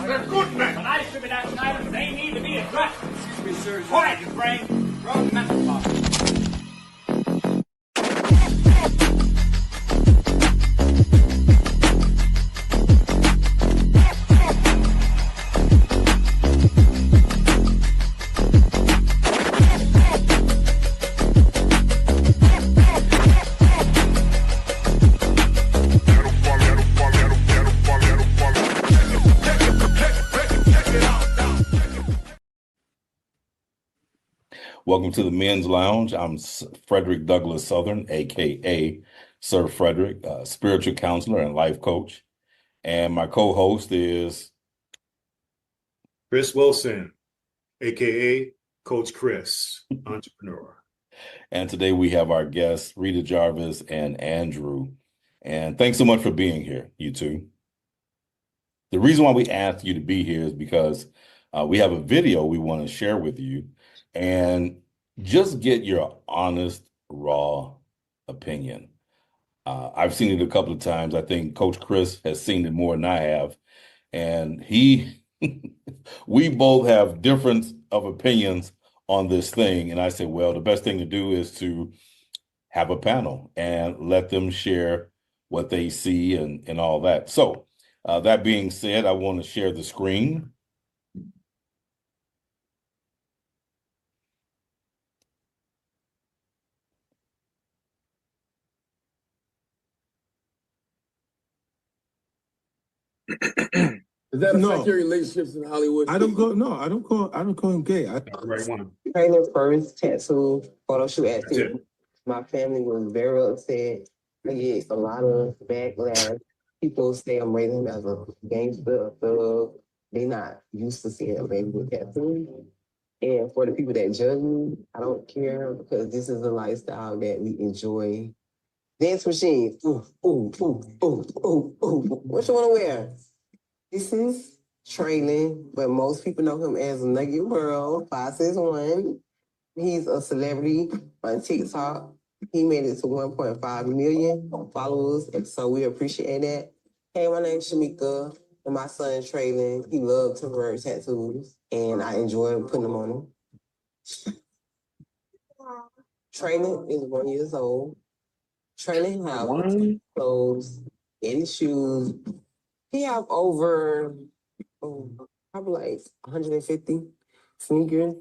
They're good men. When I distribute action items, they need to be addressed. Excuse me, sir. Quiet, you brain. Wrong message box. Welcome to the Men's Lounge. I'm Frederick Douglass Southern, aka Sir Frederick, spiritual counselor and life coach. And my co-host is Chris Wilson, aka Coach Chris, entrepreneur. And today we have our guests, Rita Jarvis and Andrew. And thanks so much for being here, you two. The reason why we asked you to be here is because we have a video we want to share with you and just get your honest, raw opinion. I've seen it a couple of times. I think Coach Chris has seen it more than I have. And we both have difference of opinions on this thing. And I said, well, the best thing to do is to have a panel and let them share what they see and all that. So that being said, I want to share the screen. Does that affect your relationships in Hollywood? I don't call him gay. That's the right one. Trailer first tattoo photo shoot at That's it. my family was very upset. I get a lot of backlash. People say I'm raising him as a gangster, a thug. They not used to seeing a baby with tattoos. And for the people that judge me, I don't care because this is a lifestyle that we enjoy. Dance machines. Ooh, ooh, ooh, ooh, ooh, ooh. What you want to wear? This is trailing, but most people know him as Nugget World 561. He's a celebrity on TikTok. He made it to 1.5 million followers, and so we appreciate that. Hey, my name's Shamika, and my son Traylon. He loves to wear tattoos, and I enjoy putting them on him. Traylon is 1 year old. Traylon have clothes and shoes. He have over probably like 150 sneakers.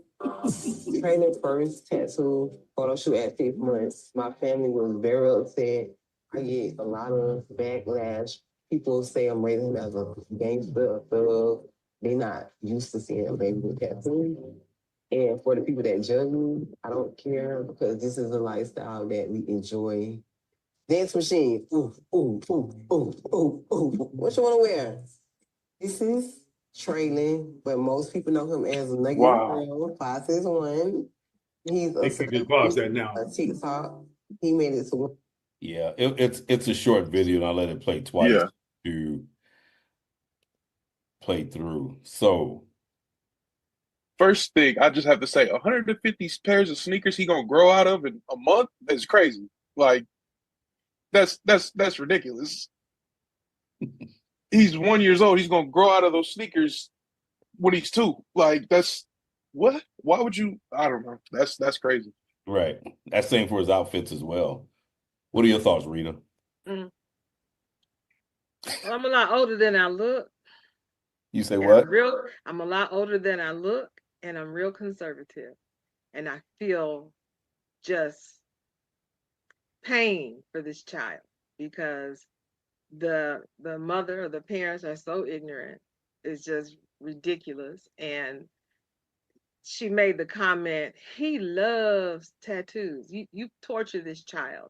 Trailer first tattoo photo shoot at 6 months. My family was very upset. I get a lot of backlash. People say I'm raising him as a gangster, a thug. They not used to seeing a baby with tattoos. And for the people that judge me, I don't care because this is a lifestyle that we enjoy. Dance machine. Ooh, ooh, ooh, ooh, ooh, ooh. What you want to wear? This is trailing, but most people know him as Nugget World 561. He's They can just pause that now. a TikTok. He made it to. Yeah, it's a short video, and I let it play twice to play through. So First thing, I just have to say, 150 pairs of sneakers he gonna grow out of in a month is crazy. Like, that's ridiculous. He's 1 year old. He's gonna grow out of those sneakers when he's 2. Like, that's what? Why would you? I don't know. That's crazy. right, that's same for his outfits as well. What are your thoughts, Rita? Well, I'm a lot older than I look. You say what? I'm a lot older than I look, and I'm real conservative. And I feel just pain for this child because the mother or the parents are so ignorant. It's just ridiculous. And she made the comment, he loves tattoos. You torture this child.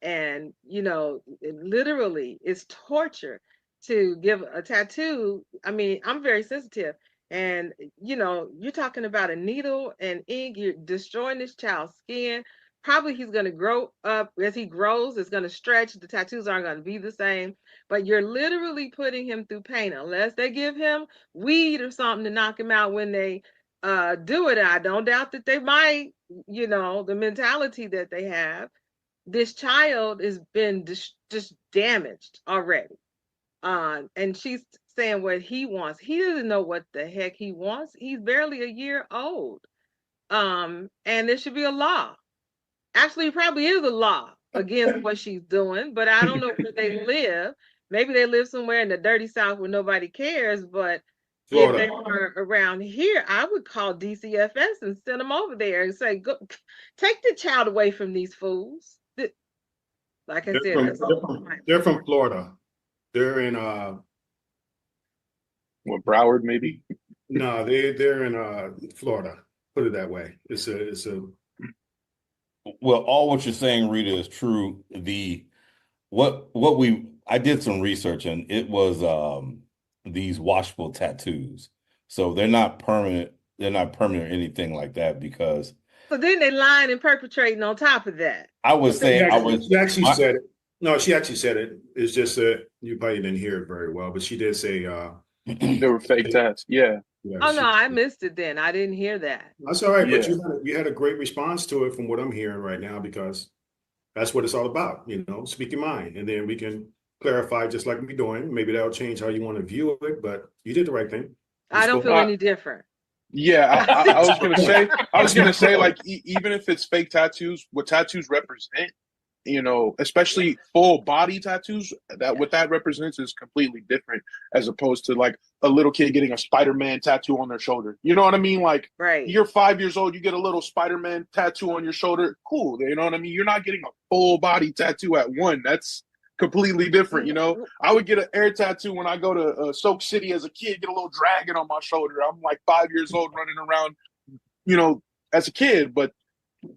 And, literally it's torture to give a tattoo. I mean, I'm very sensitive. And, you're talking about a needle and ink. You're destroying this child's skin. Probably he's going to grow up. As he grows, it's going to stretch. The tattoos aren't going to be the same. But you're literally putting him through pain unless they give him weed or something to knock him out when they do it. I don't doubt that they might, the mentality that they have. This child has been just damaged already. And she's saying what he wants. He doesn't know what the heck he wants. He's barely a year old. And there should be a law. Actually, probably is a law against what she's doing, but I don't know where they live. Maybe they live somewhere in the dirty South where nobody cares, but if they Florida. were around here, I would call DCFS and send them over there and say, "Go, take the child away from these fools." Like I said, that's all. They're from Florida. They're in What, Broward maybe? no, they're in Florida. Put it that way. It's a Well, all what you're saying, Rita, is true. I did some research, and it was these washable tattoos. So they're not permanent. They're not permanent or anything like that because So then they lying and perpetrating on top of that. I was saying she actually said it. No, she actually said it. It's just that you probably didn't hear it very well, but she did say They were fake tats. Yeah. yeah, Oh no, I missed it then. I didn't hear that. that's all right, but Yeah. you had a great response to it from what I'm hearing right now because that's what it's all about, speak your mind, and then we can clarify just like we're doing. Maybe that'll change how you want to view it, but you did the right thing. I don't feel any different. Yeah, I was gonna say, like, even if it's fake tattoos, what tattoos represent, especially full body tattoos, what that represents is completely different as opposed to like a little kid getting a Spider-Man tattoo on their shoulder. You know what I mean? Like, right. You're 5 years old, you get a little Spider-Man tattoo on your shoulder. Cool. You know what I mean? You're not getting a full body tattoo at one. That's completely different. I would get an air tattoo when I go to Soak City as a kid, get a little dragon on my shoulder. I'm like 5 years old running around, as a kid, but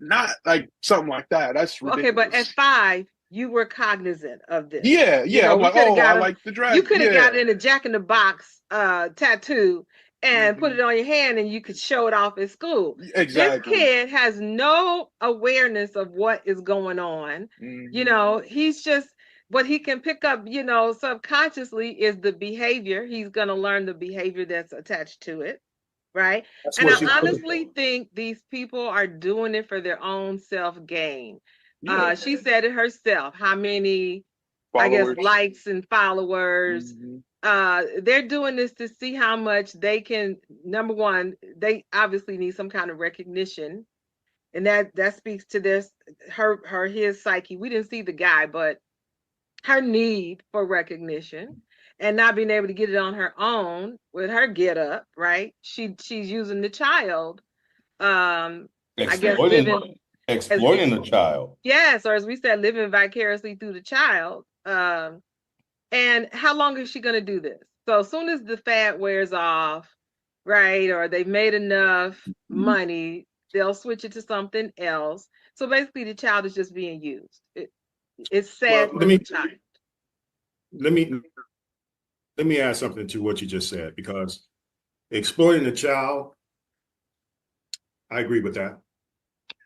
not like something like that. That's ridiculous. Okay, but at 5, you were cognizant of this. Yeah. I'm like, I like the dragon. You could have gotten in a Jack in the Box tattoo and put it on your hand and you could show it off at school. Exactly. This kid has no awareness of what is going on. He's just, what he can pick up, subconsciously is the behavior. He's going to learn the behavior that's attached to it. Right. And I honestly think these people are doing it for their own self-gain. Yeah. She said it herself, how many, followers. I guess, likes and followers. They're doing this to see how much they can. Number one, they obviously need some kind of recognition. And that speaks to his psyche. We didn't see the guy, but her need for recognition. And not being able to get it on her own with her get up, right? She's using the child. Exploiting the child. Yes, or as we said, living vicariously through the child. And how long is she going to do this? So as soon as the fad wears off, right, or they've made enough money, they'll switch it to something else. So basically, the child is just being used. It's sad for the child. Let me add something to what you just said, because exploiting the child, I agree with that.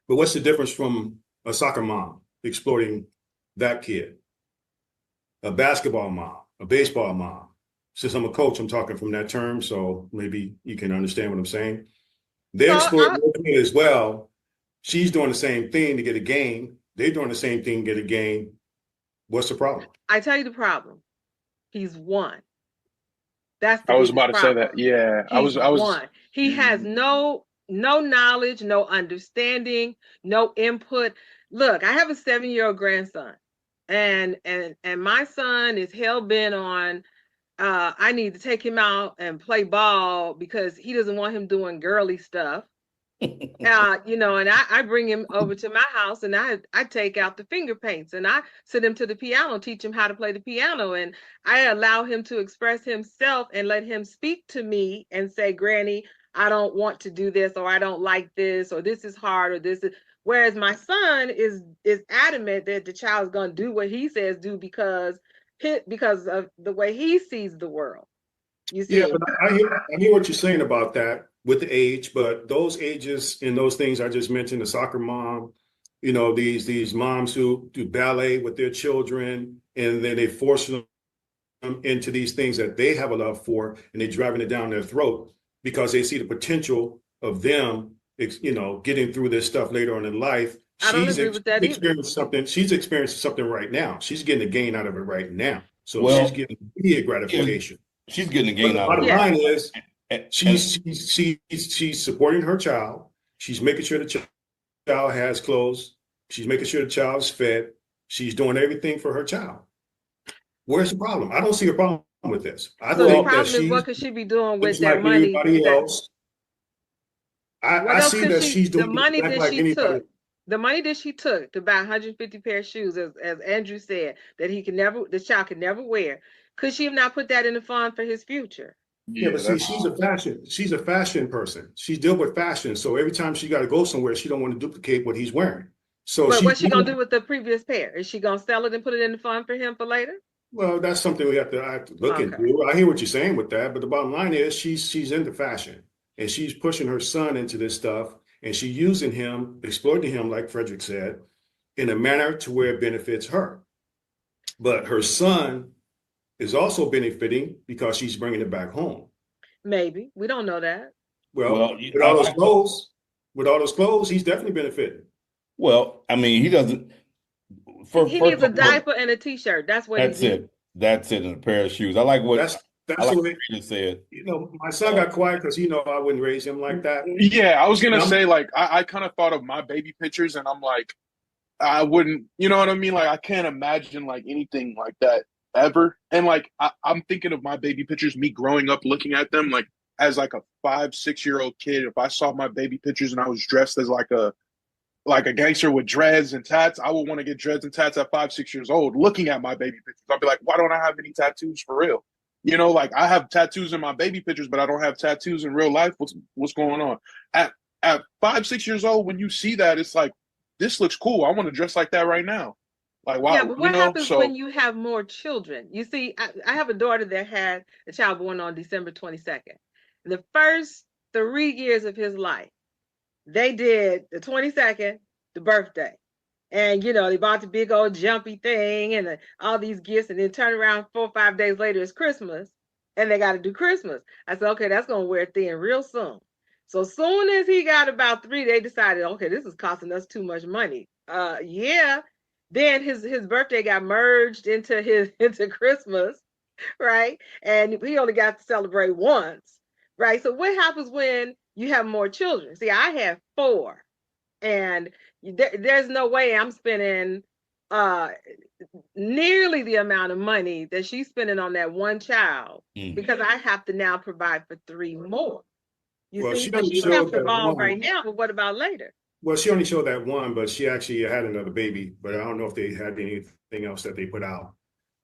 But what's the difference from a soccer mom exploiting that kid? A basketball mom, a baseball mom. Since I'm a coach, I'm talking from that term, so maybe you can understand what I'm saying. They exploit the kid as well. She's doing the same thing to get a gain. They're doing the same thing to get a gain. What's the problem? I tell you the problem. He's one. I was about to say that. Yeah. I was one. He has no knowledge, no understanding, no input. Look, I have a 7-year-old grandson, and my son is hell-bent on I need to take him out and play ball because he doesn't want him doing girly stuff. And I bring him over to my house and I take out the finger paints and I sit him to the piano, teach him how to play the piano. And I allow him to express himself and let him speak to me and say, Granny, I don't want to do this, or I don't like this, or this is hard, or this is. Whereas my son is adamant that the child's going to do what he says do because of the way he sees the world. You see? Yeah, but I hear what you're saying about that with the age, but those ages and those things I just mentioned, the soccer mom, these moms who do ballet with their children, and then they force them into these things that they have a love for, and they're driving it down their throat because they see the potential of them, getting through this stuff later on in life. She's experiencing something right now. She's getting a gain out of it right now. So she's getting immediate gratification. she's getting a But gain the out of bottom it. Yeah. line is And she's supporting her child. She's making sure the child has clothes. She's making sure the child is fed. She's doing everything for her child. Where's the problem? I don't see a problem with this. I So the think that problem is, what she's could she be doing with just that like money? anybody That else. what I else see could that she? she's The doing money exactly that like she anybody. took, the money that she took to buy 150 pair of shoes, as Andrew said, that the child could never wear. Could she have not put that in the fund for his future? Yeah, Yeah, but see, that's she's a fashion person. She's dealt with fashion. So every time she got to go somewhere, she don't want to duplicate what he's wearing. So But she's what's she gonna do with the previous pair? Is she gonna sell it and put it in the fund for him for later? well, that's something I have to look Okay. into. I hear what you're saying with that, but the bottom line is she's into fashion and she's pushing her son into this stuff and she's using him, exploiting him, like Frederick said, in a manner to where it benefits her. But her son is also benefiting because she's bringing it back home. Maybe. We don't know that. Well, well, with I all those like what, clothes, he's definitely benefiting. well, I mean, he doesn't. He First needs a of all, diaper and a t-shirt. That's what he that's needs. it. That's it, and a pair of shoes. I like what That's I that's like the what way. Rita said. My son got quiet because I wouldn't raise him like that. yeah. I was And gonna say like I kind of thought of my baby pictures, and I'm like, I wouldn't, you know what I mean? Like I can't imagine like anything like that ever. And like I'm thinking of my baby pictures, me growing up, looking at them like as like a 5, 6 year old kid. If I saw my baby pictures and I was dressed as like a gangster with dreads and tats, I would want to get dreads and tats at 5, 6 years old. Looking at my baby pictures, I'd be like, why don't I have any tattoos for real? Like I have tattoos in my baby pictures, but I don't have tattoos in real life. What's going on? At at 5, 6 years old, when you see that, it's like this looks cool. I want to dress like that right now. Like Yeah, wow, but what happens So when you have more children? You see, I have a daughter that had a child born on December 22nd. The first 3 years of his life, they did the 22nd, the birthday. And they bought the big old jumpy thing and all these gifts, and then turn around 4 or 5 days later, it's Christmas, and they got to do Christmas. I said, okay, that's gonna wear thin real soon. So soon as he got about 3, they decided, okay, this is costing us too much money. Yeah. Then his birthday got merged into into Christmas, right? And he only got to celebrate once, right? So what happens when you have more children? See, I have 4, and there's no way I'm spending uh nearly the amount of money that she's spending on that one child, because I have to now provide for 3 more. You Well, see, she so only she's showed that comfortable right one. now, but what about later? Well, she only showed that one, but she actually had another baby. But I don't know if they had anything else that they put out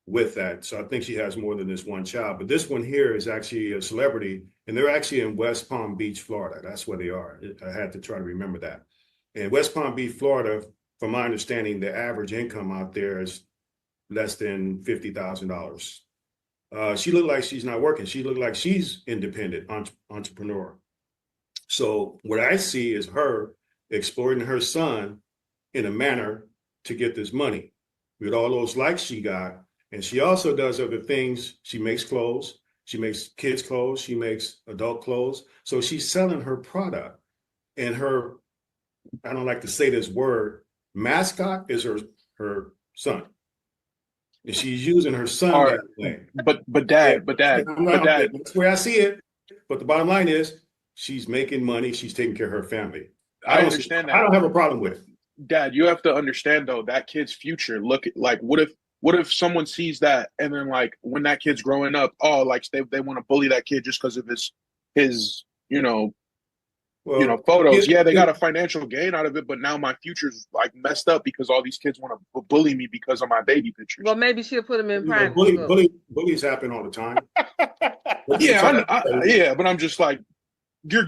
with that. So I think she has more than this one child. But this one here is actually a celebrity, and they're actually in West Palm Beach, Florida. That's where they are. I had to try to remember that. In West Palm Beach, Florida, from my understanding, the average income out there is less than $50,000. She looked like she's not working. She looked like she's independent entrepreneur. So what I see is her exploiting her son in a manner to get this money with all those likes she got. And she also does other things. She makes clothes. She makes kids' clothes. She makes adult clothes. So she's selling her product. And her, I don't like to say this word, mascot is her son. And she's using her son all right, that way. but Yeah, dad, but dad, but dad, that's where I see it. But the bottom line is she's making money. She's taking care of her family. I understand I that. don't have a problem with it. Dad, you have to understand though that kid's future. Look, like what if someone sees that and then like when that kid's growing up, oh, like they want to bully that kid just because of his Well, photos. kid, Yeah, they kid, got a financial gain out of it, but now my future's like messed up because all these kids want to bully me because of my baby pictures. Well, maybe she'll put him in private school. bullies happen all the time. Yeah, but I'm just like your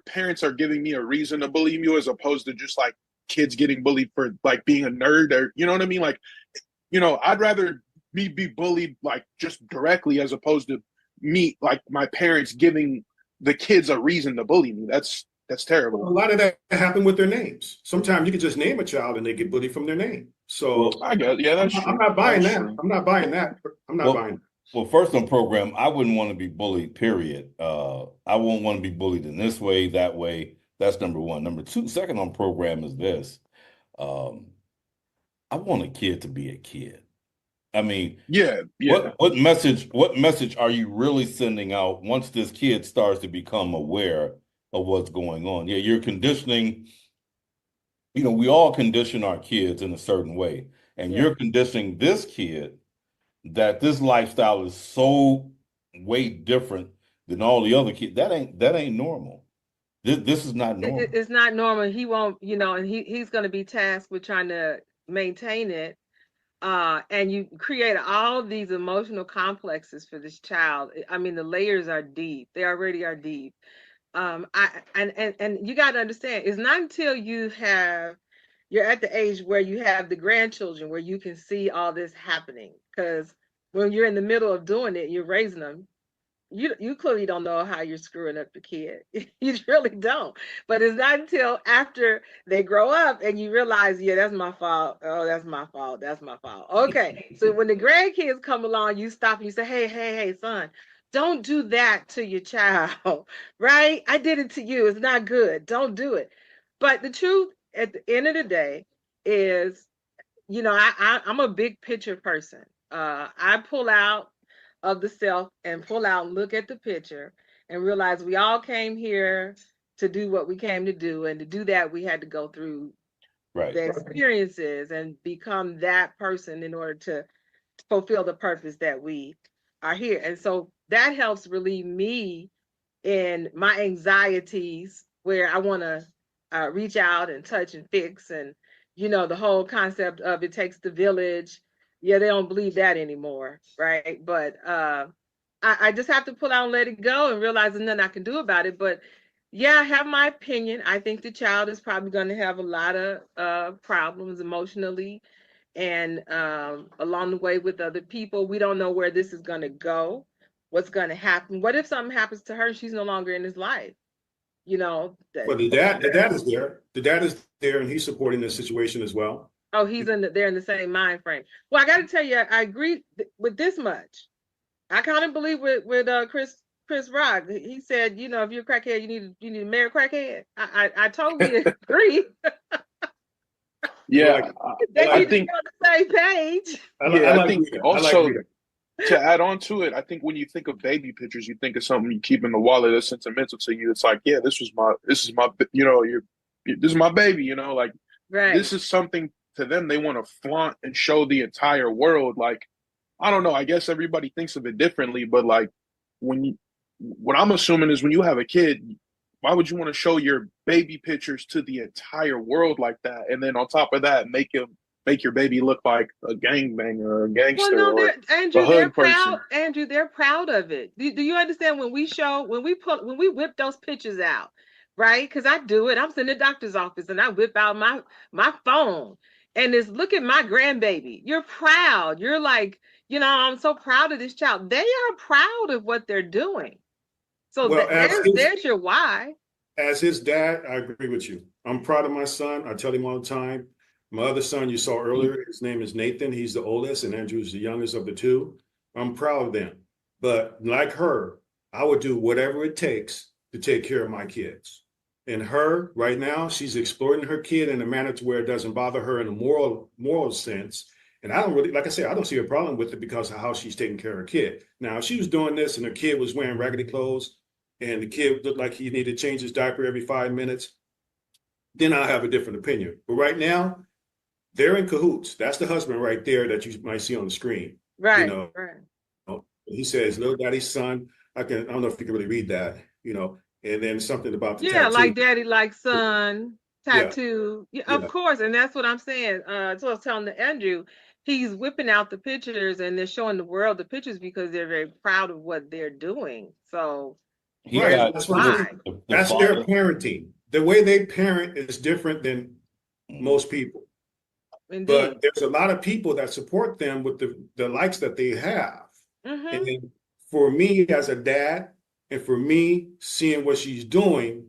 parents are giving me a reason to bully you as opposed to just like kids getting bullied for like being a nerd, or you know what I mean? Like, I'd rather me be bullied like just directly as opposed to me like my parents giving the kids a reason to bully me. That's A terrible. lot of that happen with their names. Sometimes you can just name a child and they get bullied from their name. So Well, I guess, yeah, that's I'm true. not buying That's that. true. I'm not buying that. I'm not well, buying that. well, first on program, I wouldn't want to be bullied, period. I won't want to be bullied in this way, that way. That's number one. Number two, second on program is this. Um, I want a kid to be a kid. I mean, Yeah. what message are you really sending out once this kid starts to become aware of what's going on? Yeah, you're conditioning, we all condition our kids in a certain way. And Yeah. you're conditioning this kid that this lifestyle is so way different than all the other kids. That ain't normal. This is not normal. It's not normal. He won't, and he's going to be tasked with trying to maintain it. And you create all these emotional complexes for this child. I mean, the layers are deep. They already are deep. And you got to understand, it's not until you're at the age where you have the grandchildren where you can see all this happening. Because when you're in the middle of doing it, you're raising them. You clearly don't know how you're screwing up the kid. You really don't. But it's not until after they grow up and you realize, yeah, that's my fault. Oh, that's my fault. That's my fault. Okay. So when the grandkids come along, you stop and you say, hey, son, don't do that to your child, right? I did it to you. It's not good. Don't do it. But the truth at the end of the day is, I'm a big picture person. I pull out of the self and pull out and look at the picture and realize we all came here to do what we came to do. And to do that, we had to go through Right. the experiences and become that person in order to fulfill the purpose that we are here. And so that helps relieve me in my anxieties where I want to reach out and touch and fix. And, the whole concept of it takes the village. Yeah, they don't believe that anymore, right? But I just have to pull out and let it go and realize there's nothing I can do about it. But yeah, I have my opinion. I think the child is probably going to have a lot of problems emotionally and along the way with other people. We don't know where this is going to go, what's going to happen. What if something happens to her and she's no longer in his life? Well, the dad is there. The dad is there, and he's supporting the situation as well. Oh, they're in the same mind frame. Well, I got to tell you, I agree with this much. I kind of believe with Chris Rock. He said, if you're a crackhead, you need to marry a crackhead. I totally agree. Yeah, they need to be on the same page. I think also to add on to it, I think when you think of baby pictures, you think of something you keep in the wallet that's sentimental to you. It's like, yeah, this is my, this is my baby, like right. This is something to them they want to flaunt and show the entire world. Like, I don't know, I guess everybody thinks of it differently, but like what I'm assuming is when you have a kid, why would you want to show your baby pictures to the entire world like that? And then on top of that, make your baby look like a gangbanger or a gangster or Andrew, a hood person. Andrew, they're proud of it. Do you understand when we whip those pictures out, right? Because I do it. I'm sitting in the doctor's office and I whip out my phone and it's look at my grandbaby. You're proud. You're like, I'm so proud of this child. They are proud of what they're doing. So there's your why. As his dad, I agree with you. I'm proud of my son. I tell him all the time. My other son you saw earlier, his name is Nathan. He's the oldest, and Andrew's the youngest of the two. I'm proud of them. But like her, I would do whatever it takes to take care of my kids. And her, right now, she's exploiting her kid in a manner to where it doesn't bother her in a moral sense. And I don't really, like I said, I don't see a problem with it because of how she's taking care of her kid. Now, if she was doing this and her kid was wearing raggedy clothes and the kid looked like he needed to change his diaper every 5 minutes, then I'll have a different opinion. But right now, they're in cahoots. That's the husband right there that you might see on the screen. Right. Right. He says, little daddy's son. I don't know if you can really read that, and then something about the tattoo. Like daddy, like son, tattoo. Yeah, of course. And that's what I'm saying. So I was telling Andrew, he's whipping out the pictures and they're showing the world the pictures because they're very proud of what they're doing. So that's their parenting. The way they parent is different than most people. Indeed. But there's a lot of people that support them with the likes that they have. Mm-hmm. And for me as a dad, and for me seeing what she's doing,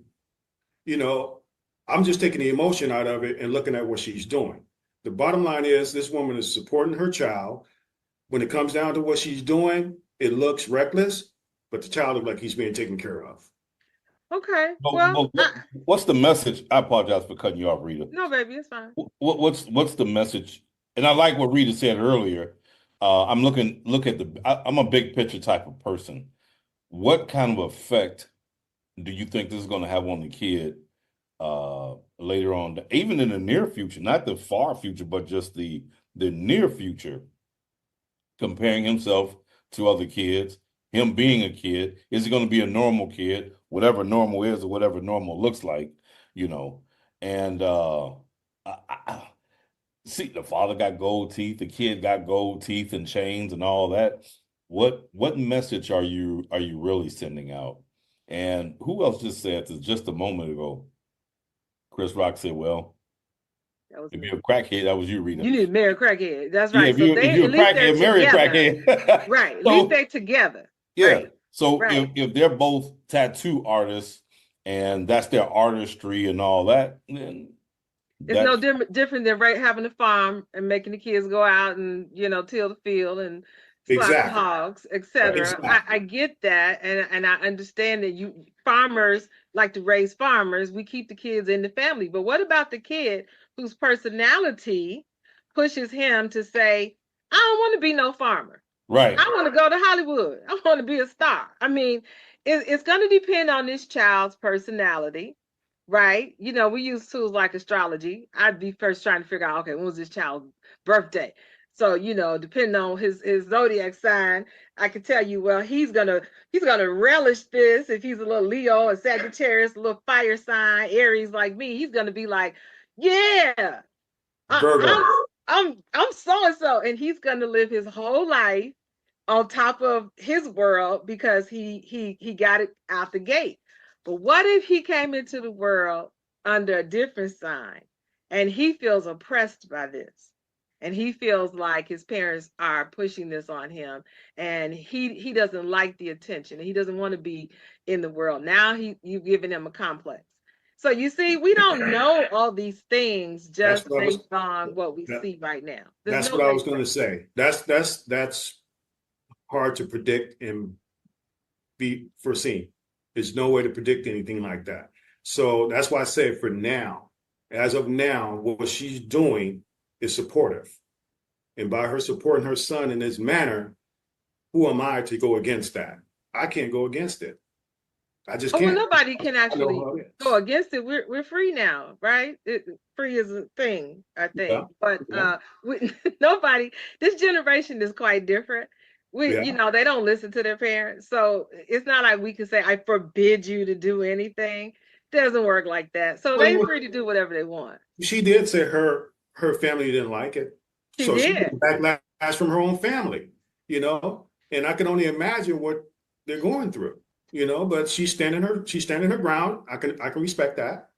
I'm just taking the emotion out of it and looking at what she's doing. The bottom line is this woman is supporting her child. When it comes down to what she's doing, it looks reckless, but the child looks like he's being taken care of. Okay. What's the message? I apologize for cutting you off, Rita. No, baby, it's fine. What's the message? And I like what Rita said earlier. I'm a big picture type of person. What kind of effect do you think this is going to have on the kid later on, even in the near future, not the far future, but just the near future, comparing himself to other kids, him being a kid? Is he going to be a normal kid, whatever normal is or whatever normal looks like, you know? And see, the father got gold teeth, the kid got gold teeth and chains and all that. What message are you really sending out? And who else just said this just a moment ago? Chris Rock said, "Well, That was if me. you're a crackhead, that was you, Rita. You need to marry a crackhead. That's Yeah, right. if So you if they you're at a least they're crackhead, marry a together. crackhead." Right. At least So they're together. yeah, Right. so Right. if they're both tattoo artists and that's their artistry and all that, then It's no that's different than having a farm and making the kids go out and till the field and slaughter Exactly. hogs, right. etc. I get that, and I understand that you farmers like to raise farmers. We keep the kids in the family, but what about the kid whose personality pushes him to say, "I don't want to be no farmer. Right. I want to go to Hollywood. I want to be a star." I mean, it's going to depend on this child's personality, right? We use tools like astrology. I'd be first trying to figure out, okay, when was this child's birthday? So, depending on his zodiac sign, I can tell you, well, he's gonna relish this. If he's a little Leo, a Sagittarius, a little fire sign, Aries like me, he's gonna be like, yeah, I, Virgo. I'm so and so, and he's gonna live his whole life on top of his world because he got it out the gate. But what if he came into the world under a different sign and he feels oppressed by this? And he feels like his parents are pushing this on him and he doesn't like the attention. He doesn't want to be in the world. Now you've given him a complex. So you see, we don't know all these things That's just what I was. based on what we That, see right now. There's that's no what I way. was going to say. That's hard to predict and be foreseen. There's no way to predict anything like that. So that's why I say for now, as of now, what she's doing is supportive. And by her supporting her son in this manner, who am I to go against that? I can't go against it. I just Oh, well, can't. nobody can I know actually how it go is. against it. We're free now, right? Free is a thing, I Yeah, think. But yeah, nobody. This generation is quite different. yeah. They don't listen to their parents, so it's not like we can say, "I forbid you to do anything." It doesn't work like that. So they're Well, free to do whatever they want. she did say her family didn't like it, She so she did. got backlash from her own family, and I can only imagine what they're going through, But she's standing her ground. I can respect that.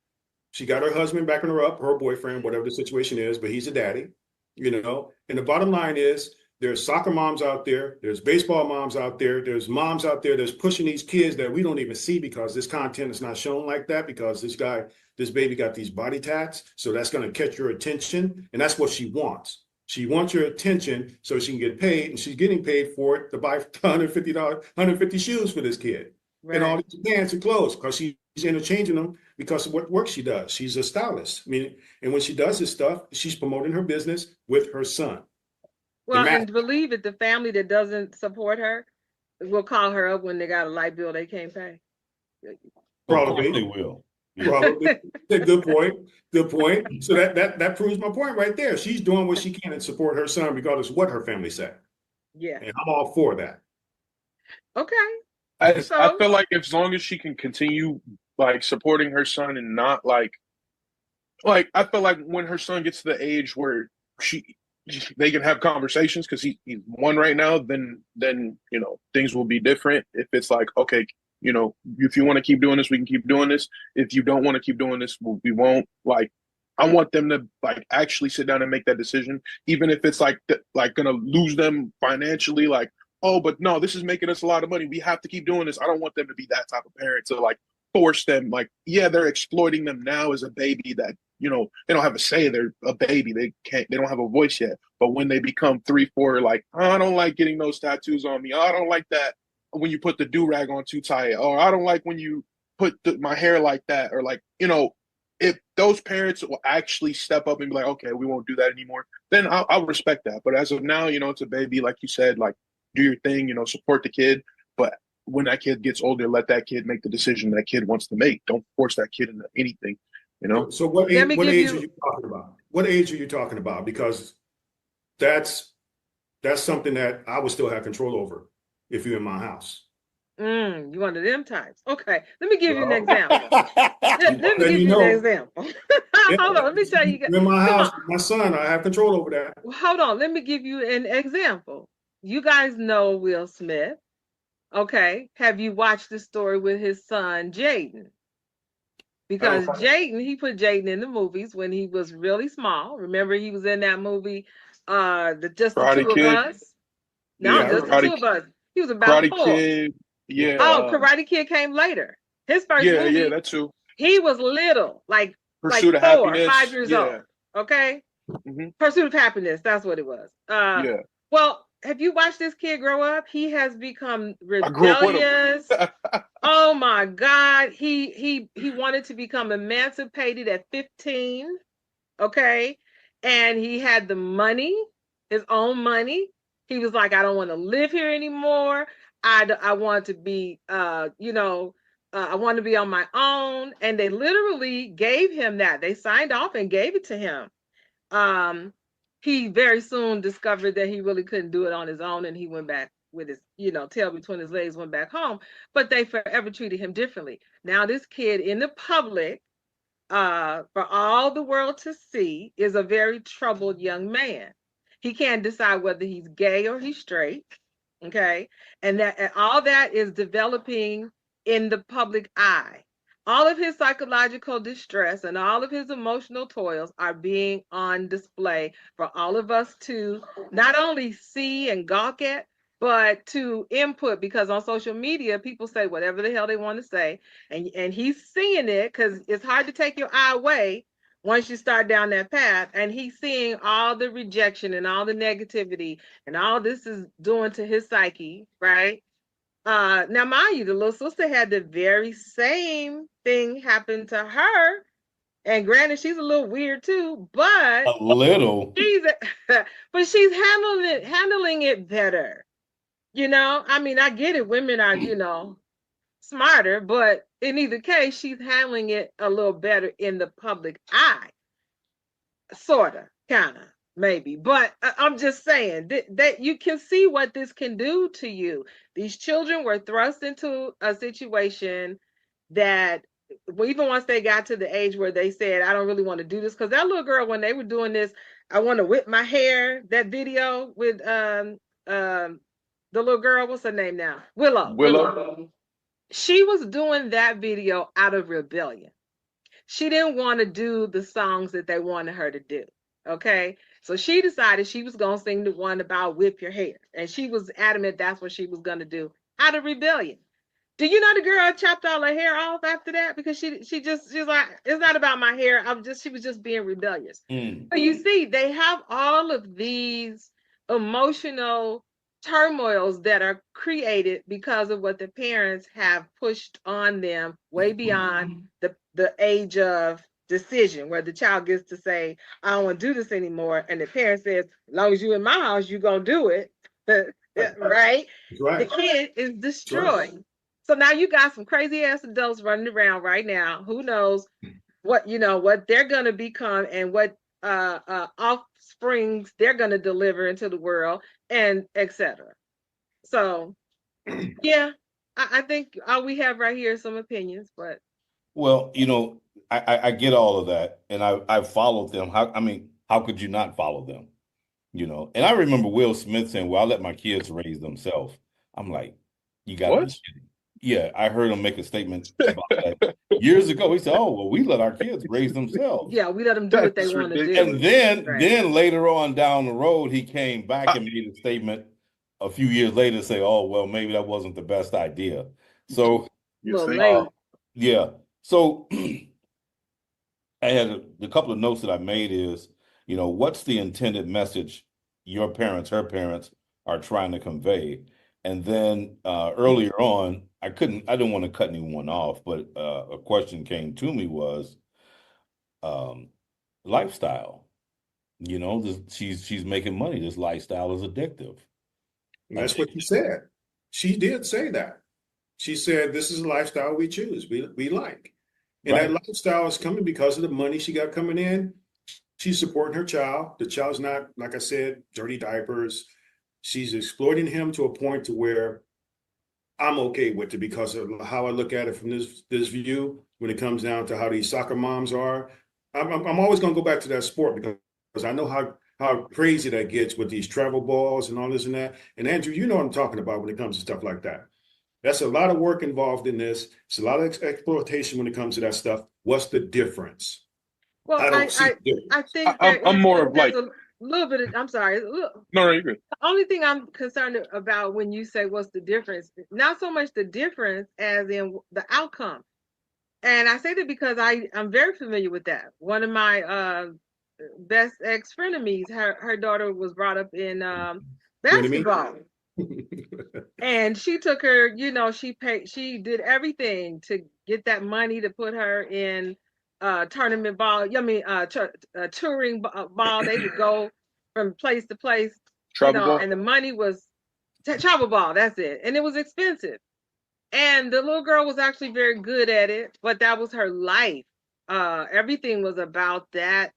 She got her husband backing her up, her boyfriend, whatever the situation is, but he's a daddy, And the bottom line is there's soccer moms out there, there's baseball moms out there, there's moms out there that's pushing these kids that we don't even see because this content is not shown like that because this baby got these body tats. So that's going to catch your attention. And that's what she wants. She wants your attention so she can get paid, and she's getting paid for it to buy $150, 150 shoes for this kid and all Right. these pants and clothes because she's interchanging them because of what work she does. She's a stylist. I mean, and when she does this stuff, she's promoting her business with her son. Well, Imagine. and believe it, the family that doesn't support her will call her up when they got a light bill they can't pay. Of course they Probably, will. Yeah. probably. Good point. Good point. So that proves my point right there. She's doing what she can to support her son regardless of what her family said. Yeah. And I'm all for that. Okay. I So feel like as long as she can continue like supporting her son and not like I feel like when her son gets to the age where she they can have conversations because he's one right now, then things will be different. If it's like, okay, if you want to keep doing this, we can keep doing this. If you don't want to keep doing this, we won't. Like, I want them to like actually sit down and make that decision, even if it's like gonna lose them financially. Like, oh, but no, this is making us a lot of money. We have to keep doing this. I don't want them to be that type of parent to like force them. Like, yeah, they're exploiting them now as a baby that they don't have a say. They're a baby. They don't have a voice yet. But when they become 3, 4, like, oh, I don't like getting those tattoos on me. Oh, I don't like that when you put the do rag on too tight. Or I don't like when you put my hair like that. Or like, if those parents will actually step up and be like, okay, we won't do that anymore, then I'll respect that. But as of now, it's a baby, like you said, like do your thing, support the kid. But when that kid gets older, let that kid make the decision that kid wants to make. Don't force that kid into anything, So what Let age, me what give age are you. you talking about? What age are you talking about? Because that's something that I would still have control over if you're in my house. You one of them types. Okay, let me give you an Well, example. Let me then give you you an know, example. if Hold on, let me tell you. you're in my Come house, on, my son, I have control over that. hold on. Let me give you an example. You guys know Will Smith. Okay, have you watched the story with his son Jaden? Because Jaden, he put Jaden in the movies when he was really small. Remember, he was in that movie, the Karate two of Kid, us. No, Yeah, I yeah, just the remember. two of us. He was about Karate 4. Kid, Yeah. yeah, Oh, Karate Kid came later. His first yeah, movie, that too. he was little, like Pursuit of 4, 5 Happiness, years yeah, old. Okay, hmm Pursuit of Happiness. That's what it was. yeah. Well, have you watched this kid grow up? He has become I grew up with him. rebellious. Oh my God, he wanted to become emancipated at 15. Okay, and he had the money, his own money. He was like, I don't want to live here anymore. I want to be, I want to be on my own. And they literally gave him that. They signed off and gave it to him. Um, he very soon discovered that he really couldn't do it on his own, and he went back with his, tail between his legs, went back home. But they forever treated him differently. Now this kid in the public, for all the world to see, is a very troubled young man. He can't decide whether he's gay or he's straight. Okay. And all that is developing in the public eye. All of his psychological distress and all of his emotional toils are being on display for all of us to not only see and gawk at, but to input, because on social media, people say whatever the hell they want to say. And he's seeing it because it's hard to take your eye away once you start down that path. And he's seeing all the rejection and all the negativity and all this is doing to his psyche, right? Now, mind you, the little sister had the very same thing happen to her. And granted, she's a little weird too, but A little. she's but she's handling it better. I mean, I get it. Women are, smarter, but in either case, she's handling it a little better in the public eye, sorta, kind of, maybe. But I'm just saying that you can see what this can do to you. These children were thrust into a situation that, well, even once they got to the age where they said, I don't really want to do this, because that little girl, when they were doing this, I want to whip my hair, that video with the little girl, what's her name now? Willow. Willow. She was doing that video out of rebellion. She didn't want to do the songs that they wanted her to do. Okay. So she decided she was going to sing the one about whip your hair. And she was adamant that's what she was going to do out of rebellion. Do you know the girl chopped all her hair off after that? Because she's like, it's not about my hair. She was just being rebellious. But you see, they have all of these emotional turmoils that are created because of what the parents have pushed on them way beyond the age of decision, where the child gets to say, I don't want to do this anymore. And the parent says, as long as you're in my house, you're going to do it. Right? Right. The kid is Right. destroyed. So now you got some crazy ass adults running around right now. Who knows what they're gonna become and what offsprings they're gonna deliver into the world, and etc. So yeah, I think all we have right here is some opinions, but Well, I get all of that, and I've followed them. How could you not follow them? And I remember Will Smith saying, "Well, I let my kids raise themselves." I'm like, you got to be What? kidding. Yeah, I heard him make a statement about that years ago. He said, "Oh, well, we let our kids raise themselves." yeah, we let them do what they That's want to ridiculous. And do. then Right. then later on down the road, he came back I, and made a statement a few years later, say, "Oh, well, maybe that wasn't the best idea." So, you Well, think? uh, late. yeah. So I had the couple of notes that I made is, what's the intended message your parents, her parents are trying to convey? And then earlier on, I didn't want to cut anyone off, but a question came to me was, lifestyle. You know, she's making money. This lifestyle is addictive. And that's what she said. She did say that. She said, this is a lifestyle we choose, we like. And that lifestyle is coming because of the money she got coming in. She's supporting her child. The child's not, like I said, dirty diapers. She's exploiting him to a point to where I'm okay with it because of how I look at it from this view when it comes down to how these soccer moms are. I'm always going to go back to that sport because I know how crazy that gets with these travel balls and all this and that. And Andrew, you know what I'm talking about when it comes to stuff like that. That's a lot of work involved in this. It's a lot of exploitation when it comes to that stuff. What's the difference? Well, I don't see the difference. I think I'm more of like, a little bit of, I'm sorry. no, you're good. The only thing I'm concerned about when you say what's the difference, not so much the difference as in the outcome. And I say that because I'm very familiar with that. One of my best ex-frenemies, her daughter was brought up in basketball. And she took her, you know, she did everything to get that money to put her in tournament ball. I mean, touring ball. They would go from place to place, Travel ball? and the money was travel ball. That's it. And it was expensive. And the little girl was actually very good at it, but that was her life. Everything was about that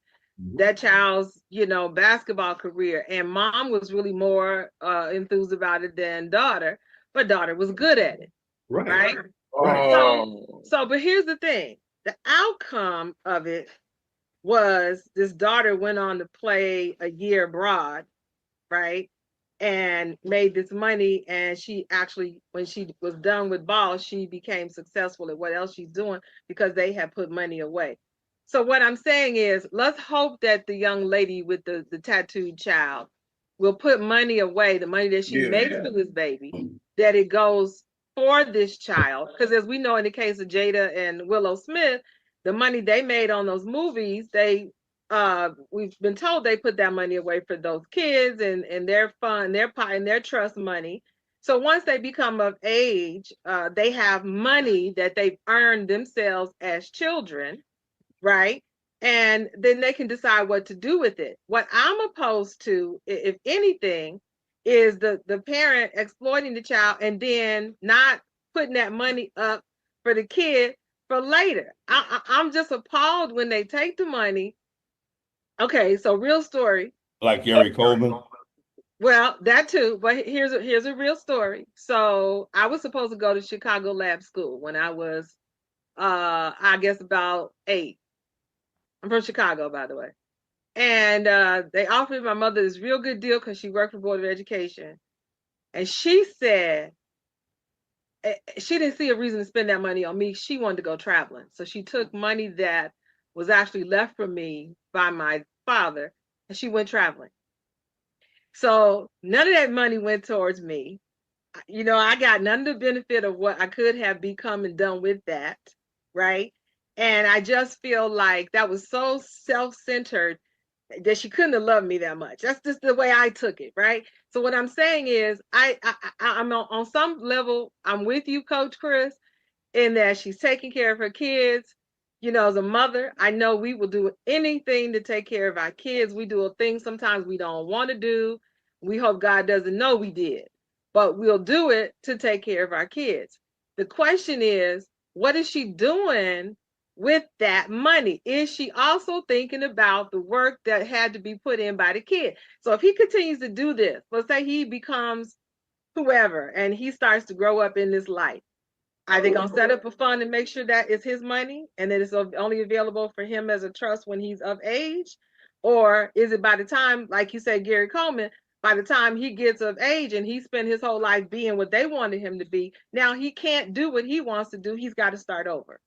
child's, you know, basketball career. And mom was really more enthused about it than daughter, but daughter was good at it. Right. So, but here's the thing. The outcome of it was this daughter went on to play a year abroad, right? And made this money. And she actually, when she was done with ball, she became successful at what else she's doing because they had put money away. So what I'm saying is, let's hope that the young lady with the tattooed child will put money away, the money that she makes for this baby, that it goes for this child. Because as we know in the case of Jada and Willow Smith, the money they made on those movies, we've been told they put that money away for those kids and their fund, their pot, and their trust money. So once they become of age, they have money that they've earned themselves as children, right? And then they can decide what to do with it. What I'm opposed to, if anything, is the parent exploiting the child and then not putting that money up for the kid for later. I'm just appalled when they take the money. Okay, so real story. Like Gary Coleman. Well, that too, but here's a real story. So I was supposed to go to Chicago Lab School when I was, I guess about 8. I'm from Chicago, by the way. And they offered my mother this real good deal because she worked for Board of Education. And she said she didn't see a reason to spend that money on me. She wanted to go traveling. So she took money that was actually left for me by my father, and she went traveling. So none of that money went towards me. You know, I got none of the benefit of what I could have become and done with that, right? And I just feel like that was so self-centered that she couldn't have loved me that much. That's just the way I took it, right? So what I'm saying is, I'm on some level, I'm with you, Coach Chris, in that she's taking care of her kids. You know, as a mother, I know we will do anything to take care of our kids. We do things sometimes we don't want to do. We hope God doesn't know we did, but we'll do it to take care of our kids. The question is, what is she doing with that money? Is she also thinking about the work that had to be put in by the kid? So if he continues to do this, let's say he becomes whoever and he starts to grow up in this life, are they going to set up a fund and make sure that it's his money and that it's only available for him as a trust when he's of age? Or is it by the time, like you said, Gary Coleman, by the time he gets of age and he spent his whole life being what they wanted him to be, now he can't do what he wants to do. He's got to start over.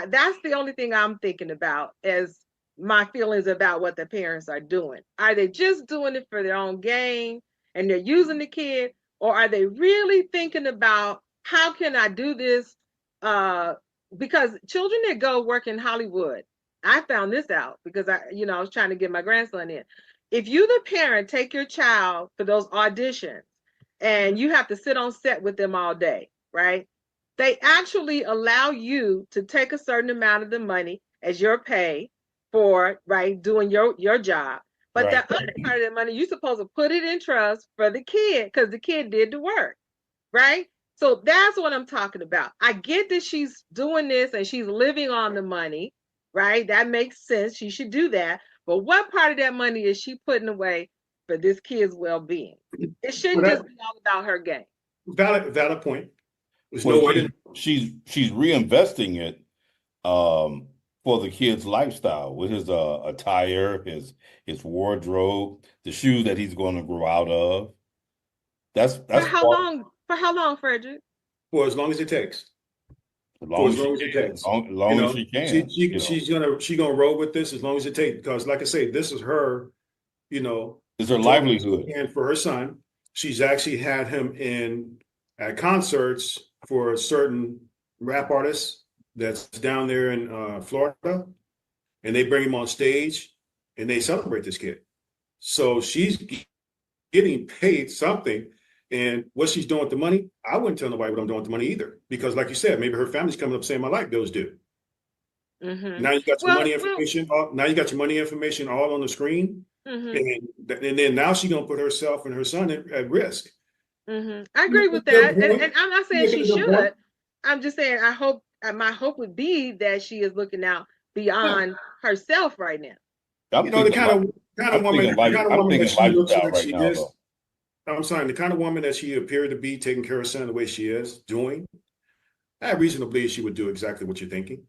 That's the only thing I'm thinking about as my feelings about what the parents are doing. Are they just doing it for their own gain and they're using the kid? Or are they really thinking about, how can I do this? Because children that go work in Hollywood, I found this out because I was trying to get my grandson in. If you, the parent, take your child for those auditions and you have to sit on set with them all day, right? They actually allow you to take a certain amount of the money as your pay for, right, doing your job. But Right. the other part of the money, you're supposed to put it in trust for the kid because the kid did the work, right? So that's what I'm talking about. I get that she's doing this and she's living on the money, right? That makes sense. She should do that. But what part of that money is she putting away for this kid's well-being? It shouldn't Well, just be all about her gain. valid point. There's Well, no way to. she's reinvesting it for the kid's lifestyle with his attire, his wardrobe, the shoes that he's going to grow out of. That's For how part, long? For how long, Frederick? For as long as it takes. as For long as as she long as it can, takes. as long as she can. She's gonna roll with this as long as it takes, because like I say, this is her, It's her doing livelihood. and for her son. She's actually had him at concerts for certain rap artists that's down there in Florida, and they bring him on stage and they celebrate this kid. So she's getting paid something. And what she's doing with the money, I wouldn't tell nobody what I'm doing with the money either. Because like you said, maybe her family's coming up saying my light bill's due. Mm-hmm. Now you got your Well, money information. Now you got your money information all on the screen. Mm-hmm. And then now she's gonna put herself and her son at risk. Mm-hmm. I agree with that. And I'm not saying she should. Point. I'm just saying my hope would be that she is looking out beyond herself right now. The kind of woman that she looks like right she now, is. though. I'm sorry, the kind of woman that she appeared to be, taking care of her son the way she is doing, I have reason to believe she would do exactly what you're thinking.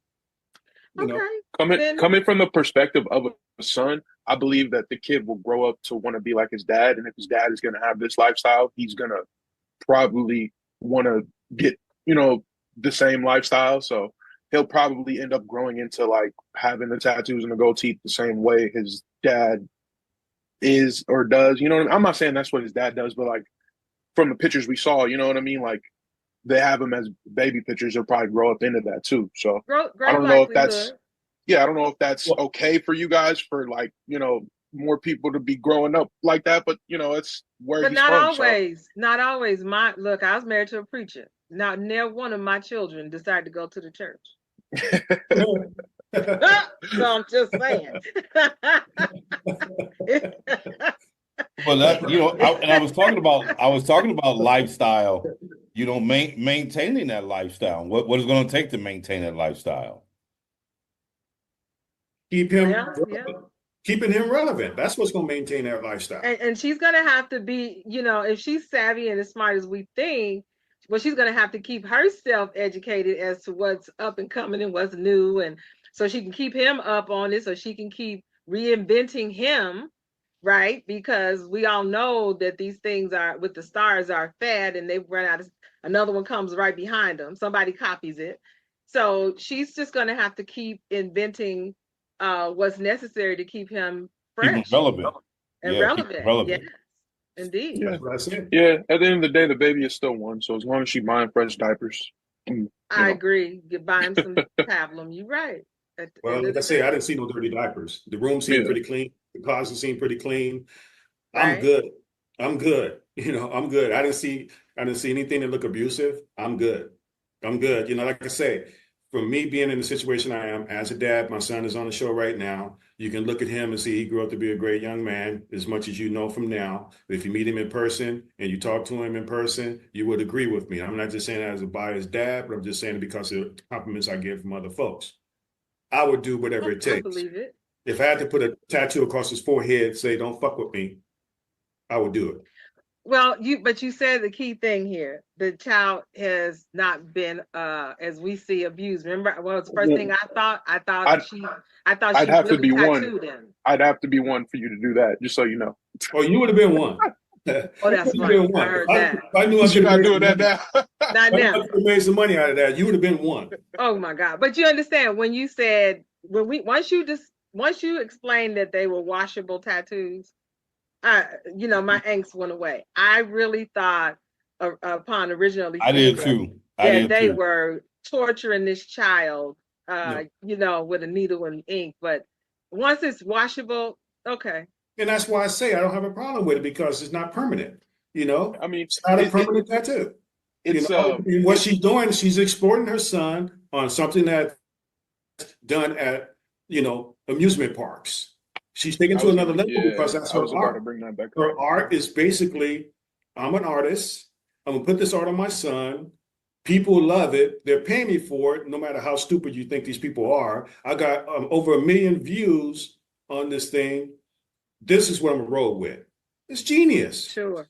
Coming from the perspective of a son, I believe that the kid will grow up to want to be like his dad, and if his dad is going to have this lifestyle, he's going to probably want to get the same lifestyle. So he'll probably end up growing into like having the tattoos and the gold teeth the same way his dad is or does. You know what I mean? I'm not saying that's what his dad does, but like from the pictures we saw, you know what I mean? Like they have him as baby pictures. He'll probably grow up into that too. So I don't know if that's okay for you guys, for like, more people to be growing up like that, but it's where but he's not from. Always. So. Not always. Look, I was married to a preacher. Now, never one of my children decided to go to the church. So I'm just saying. Well, that I was talking about lifestyle. Maintaining that lifestyle. What is going to take to maintain that lifestyle? Keeping him relevant. That's what's going to maintain that lifestyle. And she's going to have to be, if she's savvy and as smart as we think, well, she's going to have to keep herself educated as to what's up and coming and what's new, and so she can keep him up on it, so she can keep reinventing him, right? Because we all know that these things with the stars are fad, and they've run out of, another one comes right behind them. Somebody copies it. So she's just going to have to keep inventing what's necessary to keep him fresh, relevant, relevant. Yes, indeed. Yeah. That's what I said. Yeah. At the end of the day, the baby is still one. So as long as she's buying fresh diapers, I agree. You buy him some pablum. You're right. Well, like I say, I didn't see no dirty diapers. The room seemed pretty clean. The closet seemed pretty clean. Right. I'm good. I'm good. I'm good. I didn't see anything that looked abusive. I'm good. Like I say, for me being in the situation I am as a dad, my son is on the show right now. You can look at him and see he grew up to be a great young man, as much as you know from now. If you meet him in person and you talk to him in person, you would agree with me. I'm not just saying that as a biased dad, but I'm just saying it because of the compliments I get from other folks. I would do whatever it takes. I believe it. If I had to put a tattoo across his forehead, say, "Don't fuck with me," I would do it. Well, but you said the key thing here. The child has not been, as we see, abused. Remember, what was the first thing I thought? I thought I'd have to be one. Him. I'd have to be one for you to do that, just so you know. Oh, you would have been one. Oh, that's right. I heard that. I knew I should not do that now. Not now. I could have made some money out of that. You would have been one. Oh my God! But you understand when you said once you explained that they were washable tattoos, my angst went away. I really thought upon originally I did too. They were torturing this child, with a needle and ink. But once it's washable, okay. And that's why I say I don't have a problem with it, because it's not permanent. I mean, it's not a permanent tattoo. And what she's doing, she's exporting her son on something that's done at, amusement parks. She's taken I to was another gonna- level because that's I her was about to art. bring that back up. Her art is basically, I'm an artist. I'm gonna put this art on my son. People love it. They're paying me for it, no matter how stupid you think these people are. I got over 1 million views on this thing. This is what I'm gonna roll with. It's genius. Sure.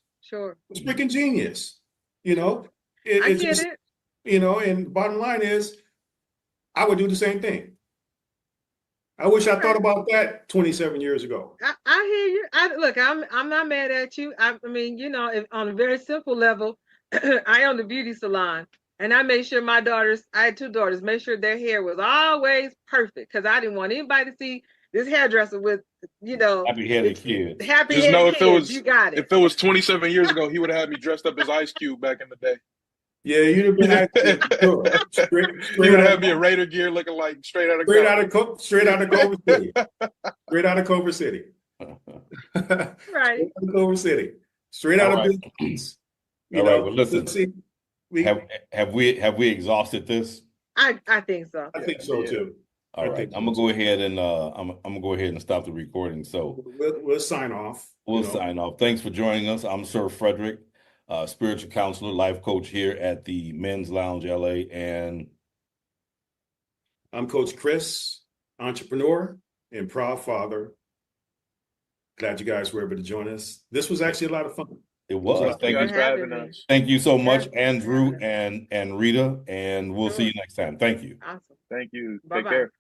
It's freaking genius. You know, I it's get just, it. you know, and bottom line is, I would do the same thing. I wish I thought Okay. about that 27 years ago. I hear you. Look, I'm not mad at you. I mean, you know, if, on a very simple level, I own the beauty salon, and I made sure I had 2 daughters, made sure their hair was always perfect because I didn't want anybody to see this hairdresser with, you know, Happy-headed kids. happy Just know headed kids. You got it. if it was 27 years ago, he would have had me dressed up as Ice Cube back in the day. Yeah, you'd have been acting sure. He would have me in Raider gear, looking like straight out of straight out of Culver City. Straight out of Culver City. Right. Straight out of Culver City. Straight out All of right. business. All right, well, listen. let's see. Have we exhausted this? I think so. I think so too. All I right, think I'm gonna go ahead and I'm gonna go ahead and stop the recording. So We'll sign off. we'll sign off. Thanks for joining us. I'm Sir Frederick, spiritual counselor, life coach here at the Men's Lounge LA, and I'm Coach Chris, entrepreneur and proud father. Glad you guys were able to join us. This was actually a lot of fun. it was. Thank you guys for having me. us. Thank you so much, Yeah. Andrew and Rita, and we'll see Sure. you next time. Thank you. Awesome. Thank you. Bye-bye. Take care.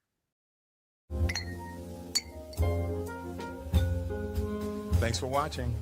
Thanks for watching.